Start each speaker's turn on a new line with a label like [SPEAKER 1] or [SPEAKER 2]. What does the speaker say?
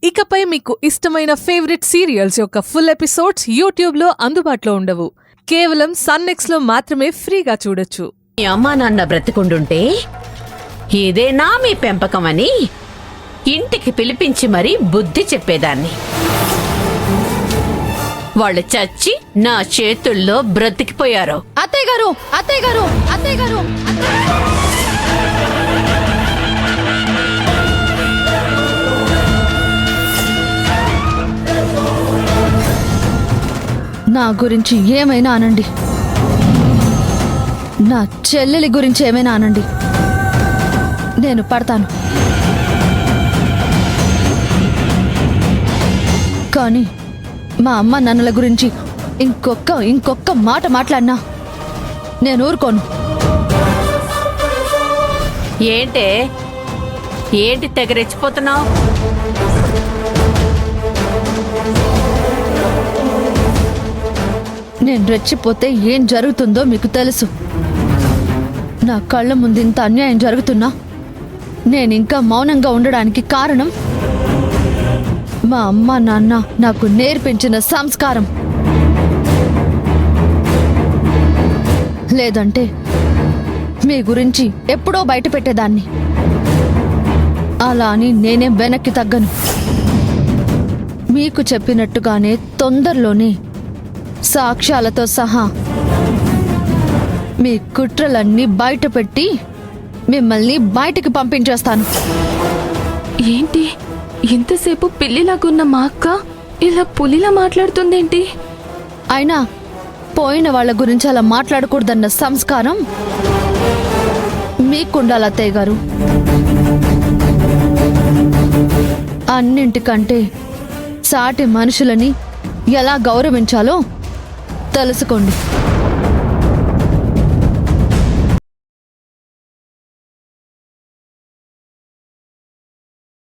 [SPEAKER 1] ఇకపై మీకు ఇష్టమైన ఫేవరెట్ సీరియల్స్ యొక్క ఫుల్ ఎపిసోడ్స్ యూట్యూబ్లో అందుబాటులో ఉండవు. కేవలం సన్నెక్స్లో మాత్రమే ఫ్రీగా చూడొచ్చు.
[SPEAKER 2] మీ అమ్మా నాన్న బ్రతికుండుంటే ఇదేనా మీ పెంపకం అని ఇంటికి పిలిపించి మరీ బుద్ధి చెప్పేదాన్ని. వాళ్ళు చచ్చి నా చేతుల్లో బ్రతికిపోయారు.
[SPEAKER 3] అత్తయ్య గారు, అత్తయ్య గారు, అత్తయ్య గారు, నా గురించి ఏమైనా అనండి, నా చెల్లెలి గురించి ఏమైనా అనండి, నేను పడతాను. కానీ మా అమ్మ నాన్నల గురించి ఇంకొక్క మాట మాట్లాడినా నేను ఊరుకోను.
[SPEAKER 2] ఏంటి తెగ రెచ్చిపోతున్నావు?
[SPEAKER 3] నేను రెచ్చిపోతే ఏం జరుగుతుందో మీకు తెలుసు. నా కళ్ళ ముందు ఇంత అన్యాయం జరుగుతున్నా నేనింకా మౌనంగా ఉండడానికి కారణం మా అమ్మ నాన్న నాకు నేర్పించిన సంస్కారం. లేదంటే మీ గురించి ఎప్పుడో బయట పెట్టేదాన్ని. అలా అని నేనేం వెనక్కి తగ్గను. మీకు చెప్పినట్టుగానే తొందరలోనే సాక్ష్యాలతో సహా మీ కుట్రలన్నీ బయట పెట్టి మిమ్మల్ని బయటికి పంపించేస్తాను.
[SPEAKER 4] ఏంటి ఇంతసేపు పిల్లిలాగున్న మా అక్క ఇలా పులిలా మాట్లాడుతుందేంటి?
[SPEAKER 3] అయినా పోయిన వాళ్ళ గురించి అలా మాట్లాడకూడదన్న సంస్కారం మీకుండాలి అత్తయ్య గారు. అన్నింటికంటే సాటి మనుషులని ఎలా గౌరవించాలో తెలుసుకోండి.